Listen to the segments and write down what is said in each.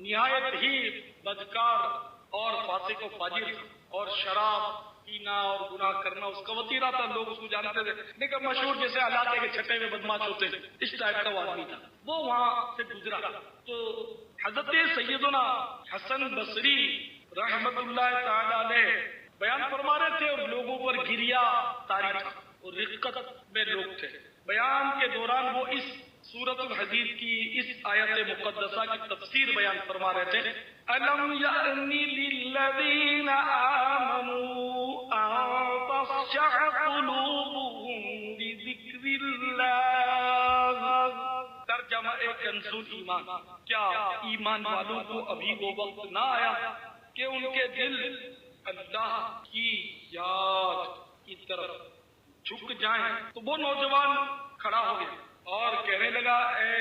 نہایت ہی بدکار اور فاسق و فاجر تھا، اور شراب پینا اور گناہ کرنا اس کا وطیرہ تھا، لوگ اس کو جانتے تھے، لیکن مشہور جیسے علاقے کے چھٹے ہوئے بدماش ہوتے ہیں اس ٹائپ کا وہ آدمی تھا۔ وہ وہاں سے گزرا تو حضرت سیدنا حسن بصری رحمت اللہ تعالی علیہ بیان فرما رہے تھے، اور لوگوں پر گریا طاری تھا اور رقت میں لوگ تھے۔ بیان کے دوران وہ اس سورۃ الحدید کی اس آیت مقدسہ کی تفسیر بیان فرما رہے تھے، أَلَمْ يَأْنِ لِلَّذِينَ آمَنُوا أَن تَخْشَعَ قُلُوبُهُمْ لِذِكْرِ اللَّهِ۔ ترجمہ کنزُ ایمان، کیا ایمان والوں کو ابھی وہ وقت نہ آیا کہ ان کے دل اللہ کی یاد کی طرف جھک جائیں؟ تو وہ نوجوان کھڑا ہو گیا اور کہنے لگا، اے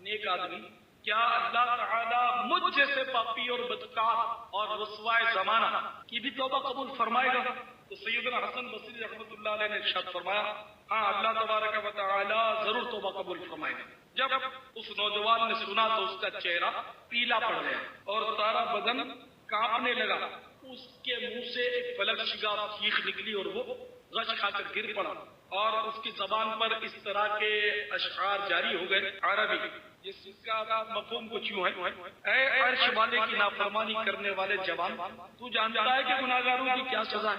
نیک آدمی، کیا اللہ تعالیٰ مجھ جیسے پاپی اور بدکار اور رسوائے زمانہ کی بھی توبہ قبول فرمائے گا؟ تو سیدنا حسن بصری رحمۃ اللہ علیہ نے ارشاد فرمایا، ہاں اللہ تبارک و تعالیٰ ضرور توبہ قبول فرمائے گا۔ جب اس نوجوان نے سنا تو اس کا چہرہ پیلا پڑ گیا اور سارا بدن کانپنے لگا، اس کے منہ سے ایک فلک شگاف چیخ نکلی اور وہ غش کھا کر گر پڑا، اور اس کی زبان پر اس طرح کے اشعار جاری ہو گئے عربی، جس کا مفہوم کچھ یوں ہے، اے عرش والے کی نافرمانی کرنے والے جوان، تو جانتا ہے کہ گناہگاروں کی کیا سزا ہے؟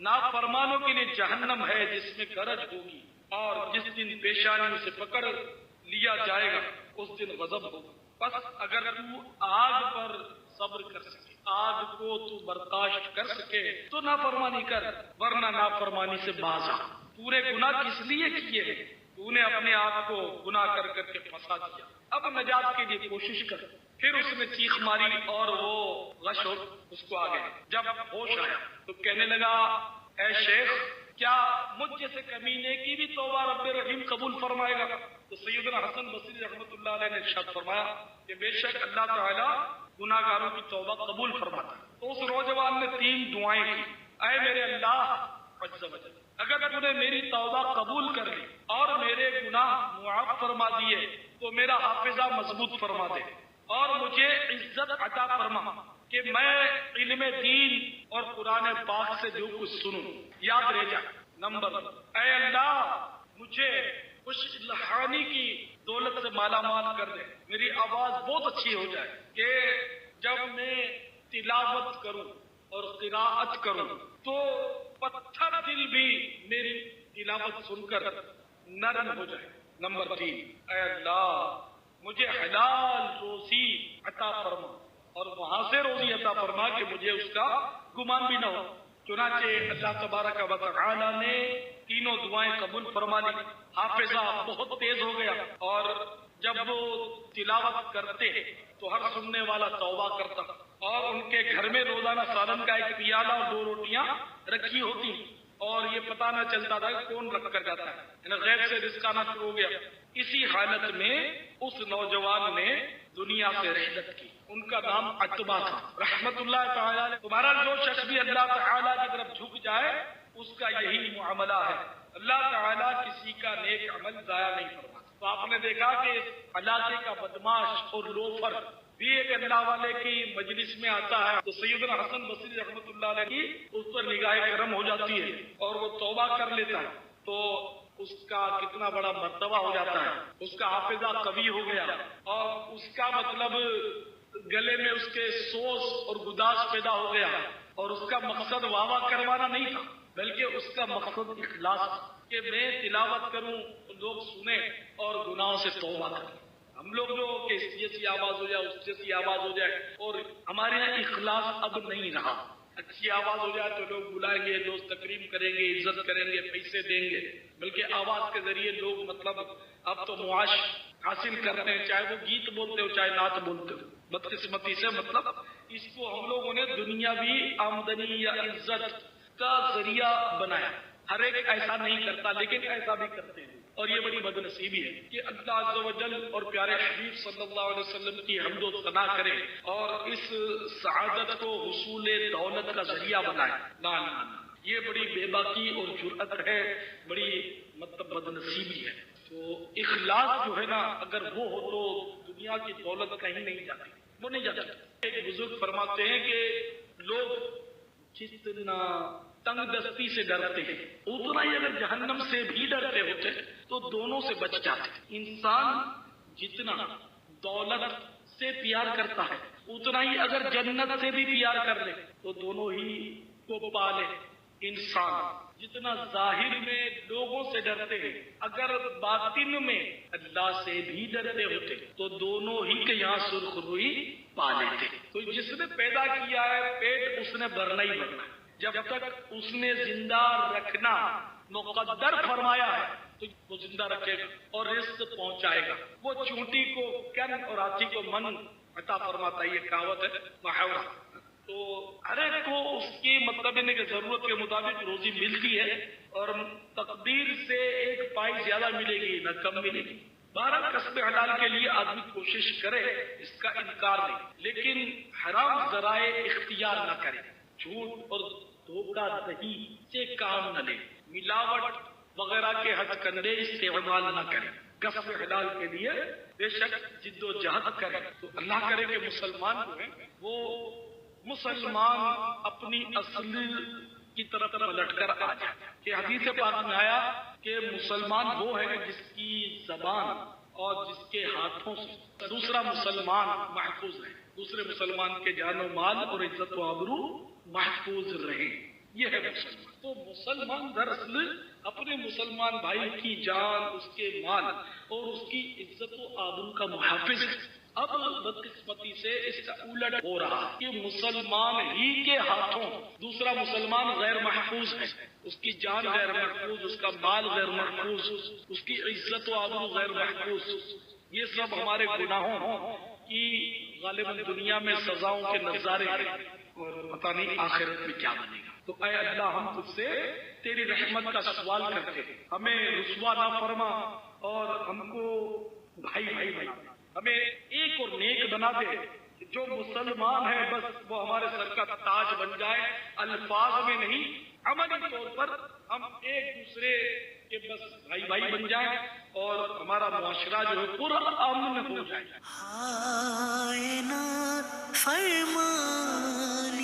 نافرمانوں کے لیے جہنم ہے جس میں گرج ہوگی، اور جس دن پیشانی سے پکڑ لیا جائے گا اس دن غضب ہوگا۔ بس اگر تو آگ پر صبر کر سکے، آگ کو تو برداشت کر سکے تو نافرمانی کر، ورنہ نافرمانی سے باز آ۔ تو نے گناہ کس لیے کیے ہیں؟ تو نے اپنے آپ کو گناہ کر کر کے پھنسا دیا، اب نجات کے لیے کوشش کر۔ پھر اس نے چیخ ماری اور وہ غش ہو اس کو آ گیا۔ جب ہوش آیا تو کہنے لگا، اے شیخ، کیا مجھ جیسے کمینے کی بھی توبہ رب رحیم قبول فرمائے گا؟ تو سیدنا حسن بصری رحمۃ اللہ علیہ نے ارشاد فرمایا کہ بے شک اللہ تعالیٰ گناہ گاروں کی توبہ قبول فرماتا ہے۔ تو اس نوجوان نے 3 دعائیں کی، اے میرے اللہ عز و جل، اگر تو نے میری توبہ قبول کر لی اور میرے گناہ معاف فرما دیے تو میرا حافظہ مضبوط فرما دے، اور مجھے عزت عطا فرما کہ میں علم دین اور قرآن پاک سے جو کچھ سنوں یاد رہ جائے۔ نمبر 2، اے اللہ مجھے خوش الحانی کی دولت سے مالا مال کر دے، میری آواز بہت اچھی ہو جائے کہ جب میں تلاوت کروں اور قراءت کروں تو پتھر دل بھی میری تلاوت سن کر نرم ہو جائے۔ نمبر 3، اے اللہ مجھے حلال روزی عطا فرما اور وہاں سے روزی عطا فرما کہ مجھے اس کا گمان بھی نہ ہو۔ چنانچہ اللہ تبارک و تعالی نے تینوں دعائیں قبول فرما لی۔ حافظہ بہت تیز ہو گیا، اور جب وہ تلاوت کرتے تو ہر سننے والا توبہ کرتا، اور ان کے گھر میں روزانہ سالن کا ایک پیالہ اور 2 روٹیاں رکھی ہوتی، اور یہ پتہ نہ چلتا تھا کہ کون رکھ کر جاتا ہے، یعنی غیب سے رزق آنا شروع ہو گیا۔ اسی حالت میں اس نوجوان نے دنیا سے رحلت کی، ان کا نام عتبہ تھا رحمت اللہ تعالی علیہ۔ تمہارا جو شخص بھی اللہ تعالی کی طرف جھک جائے اس کا یہی معاملہ ہے، اللہ تعالی کسی کا نیک عمل ضائع نہیں فرماتا۔ تو آپ نے دیکھا کہ علاقے کا بدماش اور لوفر بھی ایک اللہ والے کی مجلس میں آتا ہے تو سیدنا حسن بصری رحمت اللہ علیہ کی اس پر نگاہ کرم ہو جاتی ہے اور وہ توبہ کر لیتا ہے، تو اس کا کتنا بڑا مرتبہ ہو جاتا ہے، اس کا حافظہ قوی ہو گیا، اور اس کا مطلب گلے میں اس کے سوس اور گداس پیدا ہو گیا، اور اس کا مقصد واہ واہ کروانا نہیں تھا بلکہ اس کا مقصد اخلاص تھا کہ میں تلاوت کروں، لوگ سنیں اور گناہوں سے توبہ کریں۔ ہم لوگ جو کہ اس جیسی آواز ہو جائے اس جیسی آواز ہو جائے، اور ہمارے یہاں اخلاص اب نہیں رہا۔ اچھی آواز ہو جائے تو لوگ بلائیں گے، لوگ تکریم کریں گے، عزت کریں گے، پیسے دیں گے، بلکہ آواز کے ذریعے لوگ مطلب اب تو معاش حاصل کرتے ہیں، چاہے وہ گیت بولتے ہو چاہے نعت بولتے ہو۔ بدقسمتی سے مطلب اس کو ہم لوگوں نے دنیاوی آمدنی یا عزت کا ذریعہ بنایا۔ ہر ایک ایسا نہیں کرتا لیکن ایسا بھی کرتے ہیں، اور یہ بڑی بدنصیبی ہے کہ اللہ عز و جل اور پیارے حبیب صلی اللہ علیہ وسلم کی حمد و ثنا کرے اور اس سعادت کو حصول دولت کا ذریعہ بنائے۔ نا نا نا، یہ بڑی بے باکی اور جرأت ہے، بڑی مطلب بدنصیبی ہے۔ تو اخلاص جو ہے نا اگر وہ ہو تو دنیا کی دولت کہیں نہیں جاتی۔ وہ نہیں جاتا. ایک بزرگ فرماتے ہیں کہ لوگ جتنا تنگ دستی سے ڈرتے ہیں اتنا ہی اگر جہنم سے بھی ڈرتے ہوتے تو دونوں سے بچ جاتے. انسان جتنا دولت سے پیار کرتا ہے اتنا ہی اگر جنت سے بھی پیار کر لے تو دونوں ہی کو پالے. انسان جتنا ظاہر میں لوگوں سے ڈرتے ہیں اگر باطن میں اللہ سے بھی ڈرتے ہوتے تو دونوں ہی کے یہاں سرخ روئی پا لیتے. تو جس نے پیدا کیا ہے پیٹ اس نے بھرنا ہی بھرنا. جب تک اس نے زندہ رکھنا مقدر فرمایا ہے تو وہ زندہ رکھے گا اور رزق پہنچائے گا. وہ چونٹی کو کن اور ہاتھی کو من عطا فرماتا ہے. یہ کہاوت ہے محاورہ. تو ہر ایک کو اس کی مطلب کی ضرورت کے مطابق روزی ملتی ہے اور تقدیر سے ایک پائی زیادہ ملے گی نہ کم ملے گی. 12 کسب حلال کے لیے آدمی کوشش کرے اس کا انکار نہیں لیکن حرام ذرائع اختیار نہ کرے. جھوٹ اور دھوکہ دہی سے کام نہ لے. ملاوٹ وغیرہ کے ہتھ کنڈے استعمال نہ کرے. کسب حلال کے لیے بے شک جد و جہد کرے. تو اللہ کرے کہ مسلمان جو ہیں وہ مسلمان اپنی اصل کی طرف پلٹ کر آ جائے. کہ حدیث پاک میں آیا کہ مسلمان وہ ہے کہ جس کی زبان اور جس کے ہاتھوں سے دوسرا مسلمان محفوظ رہے, دوسرے مسلمان کے جان و مال اور عزت و آبرو محفوظ رہے. یہ ہے مسلمان. تو مسلمان دراصل اپنے مسلمان بھائی کی جان, اس کے مال اور اس کی عزت و آبرو کا محافظ. اب بدقسمتی سے اس کا الٹ ہو رہا کہ مسلمان ہی کے ہاتھوں دوسرا مسلمان غیر محفوظ ہے. اس کی جان غیر محفوظ, اس کا مال غیر محفوظ, اس کی عزت و آبرو غیر محفوظ. یہ سب ہمارے گناہوں کی غالباً دنیا میں سزاؤں کے نظارے ہیں اور پتہ نہیں آخرت میں کیا بنے گا. تو اے اللہ ہم تجھ سے تیری رحمت کا سوال کرتے ہیں, ہمیں رسوا نہ فرما اور ہم کو بھائی بھائی بھائی ہمیں ایک اور نیک بنا دے. جو مسلمان ہے بس وہ ہمارے سر کا تاج بن جائے, الفاظ میں نہیں عملی طور پر ہم ایک دوسرے کے بس بھائی بھائی بن جائیں اور ہمارا معاشرہ جو ہے پورا امن ہو جائے. فرمان